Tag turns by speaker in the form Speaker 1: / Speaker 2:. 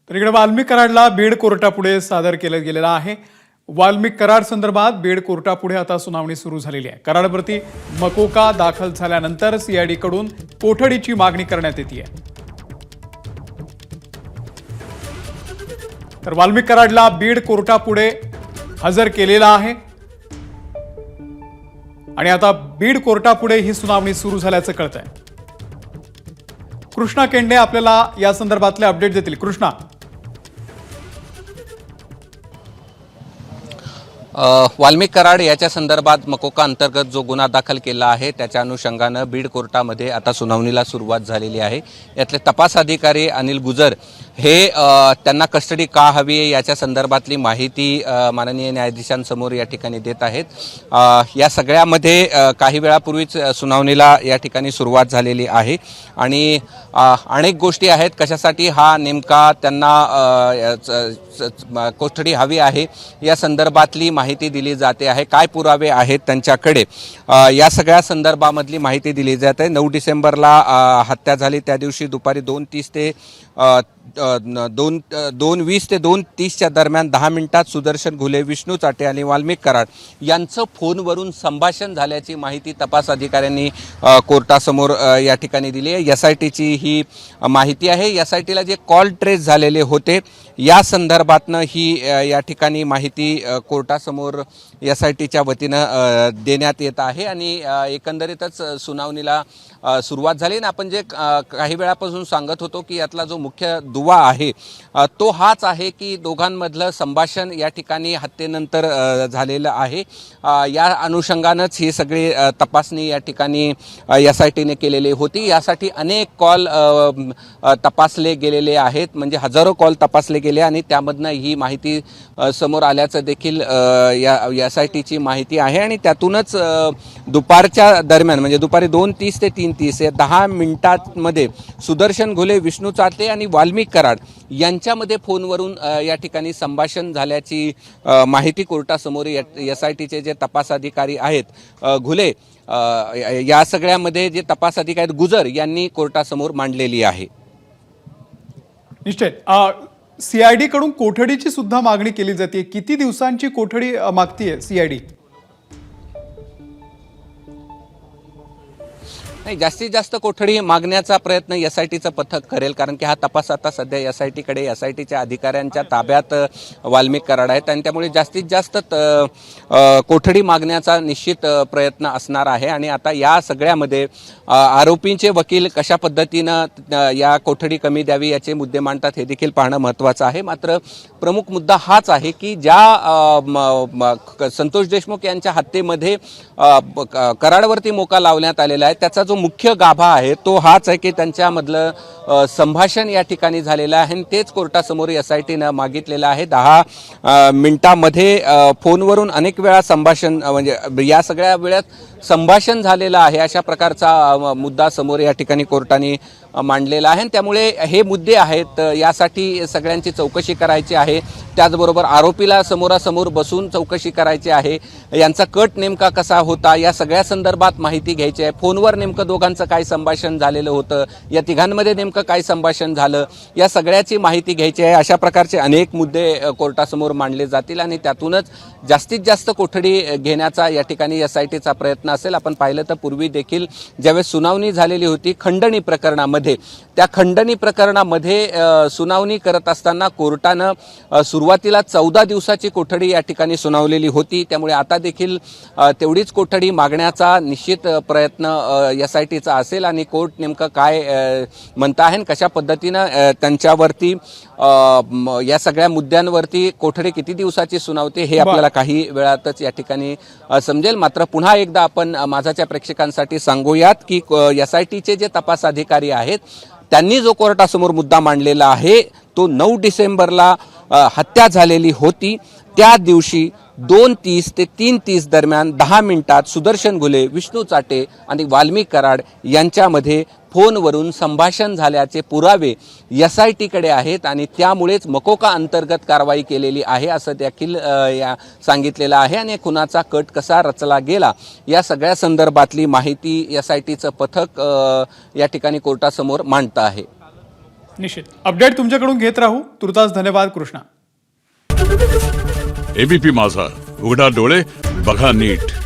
Speaker 1: तर इकडे वाल्मिक कराडला बीड कोर्टापुढे सादर केलं गेलेलं आहे। वाल्मिक कराड संदर्भात बीड कोर्टापुढे आता सुनावणी सुरू झालेली आहे। कराडवरती मकोका दाखल झाल्यानंतर सीआयडी कडून कोठडीची मागणी करण्यात येते आहे। तर वाल्मिक कराडला बीड कोर्टापुढे हजर केलेला आहे आणि आता बीड कोर्टापुढे ही सुनावणी सुरू झाल्याचं कळतंय। कृष्णा केंडे आपल्याला या संदर्भातले अपडेट देतील। कृष्णा,
Speaker 2: वाल्मिक कराड याच्या संदर्भात मकोका अंतर्गत जो गुन्हा दाखल केला आहे त्याच्या अनुषंगानं बीड कोर्टामध्ये आता सुनावणीला सुरुवात झालेली आहे। यातले तपास अधिकारी अनिल गुजर हे त्यांना कस्टडी का हवी आहे याच्या संदर्भातली माहिती माननीय न्यायाधीशांसमोर या ठिकाणी देत आहेत। या सगळ्यामध्ये काही वेळापूर्वीच सुनावणीला या ठिकाणी सुरुवात झालेली आहे आणि अनेक गोष्टी आहेत कशासाठी हा नेमका त्यांना कोठडी हवी आहे या संदर्भातली माहिती दिली जाते आहे। काय पुरावे आहेत त्यांच्याकडे या सगळ्या संदर्भामधली माहिती दिली जाते। 9 डिसेंबरला हत्या झाली, त्या दिवशी दुपारी 2:30 ते 2:20 ते 2:30च्या दरम्यान 10 मिनिटात सुदर्शन घुले, विष्णू चाटे आणि वाल्मिक कराड यांचं फोनवरून संभाषण झाल्याची माहिती तपास अधिकाऱ्यांनी कोर्टासमोर या ठिकाणी दिली आहे। एसआयटीची ही माहिती आहे। एसआयटीला जे कॉल ट्रेस झालेले होते या संदर्भातनं ही या ठिकाणी माहिती कोर्टासमोर एसआयटीच्या वतीनं देण्यात येत आहे आणि एकंदरीतच सुनावणीला सुरुवात झाली। आणि आपण जे काही वेळापासून सांगत होतो की यातला जो मुख्य दुवा आहे तो हाच आहे की दोघांमधलं संभाषण या ठिकाणी हत्येनंतर झालेलं आहे। या अनुषंगानंच ही सगळी तपासणी या ठिकाणी एसआयटीने केलेली होती। यासाठी अनेक कॉल तपासले गेलेले आहेत, म्हणजे हजारो कॉल तपासले गेले आणि त्यामधनं ही माहिती समोर आल्याचं देखील या एसआयटीची माहिती आहे। आणि त्यातूनच दुपारच्या दरम्यान म्हणजे दुपारी 2:30 ते 3:30 या 10 मिनिटांमध्ये सुदर्शन घुले, विष्णू चाटे आणि वाल्मिक कराड यांच्यामध्ये फोनवरून या ठिकाणी संभाषण झाल्याची माहिती कोर्टासमोर एसआयटीचे जे तपास अधिकारी आहेत घुले या सगळ्यामध्ये जे तपास अधिकारी आहेत गुजर यांनी कोर्टासमोर मांडलेली आहे।
Speaker 1: निश्चित सीआयडी कडून कोठडीची सुद्धा मागणी केली जाते। किती दिवसांची कोठडी मागतीये सीआयडी?
Speaker 2: नाही, जास्तीत जास्त कोठडी मागण्याचा प्रयत्न एसआयटीचं पथक करेल, कारण की हा तपास आता सध्या एसआयटीकडे एसआयटीच्या अधिकाऱ्यांच्या ताब्यात वाल्मिक कराड आहेत आणि त्यामुळे जास्तीत जास्त कोठडी मागण्याचा निश्चित प्रयत्न असणार आहे। आणि आता या सगळ्यामध्ये आरोपींचे वकील कशा पद्धतीनं या कोठडी कमी द्यावी याचे मुद्दे मांडतात हे देखील पाहणं महत्त्वाचं आहे। मात्र प्रमुख मुद्दा हाच आहे की ज्या संतोष देशमुख यांच्या हत्येमध्ये कराडवरती मोका लावण्यात आलेला आहे त्याचा जो मुख्य गाभा आहे तो हाच आहे की त्यांच्यामधलं संभाषण या ठिकाणी झालेलं आहे आणि तेच कोर्टासमोर एसआयटीनं मागितलेलं आहे। 10 मिनिटांमध्ये फोनवरून अनेक वेळा संभाषण म्हणजे या सगळ्या वेळात संभाषण झालेलं आहे अशा प्रकारचा मुद्दा समोर या ठिकाणी कोर्टाने मांडलेला आहे। त्यामुळे हे मुद्दे आहेत, यासाठी सगळ्यांची चौकशी करायची आहे। त्याचबरोबर आरोपीला समोरासमोर बसून चौकशी करायची आहे, यांचा कट नेमका कसा होता या सगळ्या संदर्भात माहिती घ्यायची आहे। फोनवर नेमकं दोघांचं काय संभाषण झालेलं होतं, या तिघांमध्ये नेमकं काय संभाषण झालं या सगळ्याची माहिती घ्यायची आहे। अशा प्रकारचे अनेक मुद्दे कोर्टासमोर मांडले जातील आणि त्यातूनच जास्तीत जास्त कोठडी घेण्याचा या ठिकाणी एसआयटीचा प्रयत्न असेल। आपण पाहिलं तर पूर्वी देखील ज्यावेळेस सुनावणी झालेली होती खंडणी प्रकरणामध्ये, त्या खंडणी प्रकरणामध्ये सुनावणी करत असताना कोर्टानं सुरुवातीला 14 दिवसाची कोठडी या ठिकाणी सुनावलेली होती। त्यामुळे आता देखील तेवढीच कोठडी मागण्याचा निश्चित प्रयत्न एसआयटीचा असेल आणि कोर्ट नेमकं काय म्हणतं आहे कशा पद्धतीनं त्यांच्यावरती या सगळ्या मुद्द्यांवरती कोठडी किती दिवसाची सुनावते हे आपल्याला काही वेळातच या ठिकाणी समजेल। मात्र पुन्हा एकदा आपण माझाच्या प्रेक्षकांसाठी सांगूयात की एसआयटीचे जे तपास अधिकारी आहेत त्यांनी जो कोर्टासमोर मुद्दा मांडलेला आहे तो 9 डिसेंबरला हत्या झालेली होती त्या दिवशी 2:30 ते 3:30 दरम्यान 10 मिनिटात सुदर्शन घुले, विष्णू चाटे आणि वाल्मिक कराड यांच्यामध्ये फोनवरून संभाषण झाल्याचे पुरावे एसआयटीकडे आहेत आणि त्यामुळेच मकोका अंतर्गत कारवाई केलेली आहे असं देखील सांगितलेलं आहे। आणि खुनाचा कट कसा रचला गेला या सगळ्या संदर्भातली माहिती एसआयटीचं पथक या ठिकाणी कोर्टासमोर मांडतं आहे।
Speaker 1: निश्चित अपडेट तुमच्याकडून घेत राहू. तुर्तास धन्यवाद कृष्णा.
Speaker 3: एबीपी माझा, उघडा डोळे बघा नीट.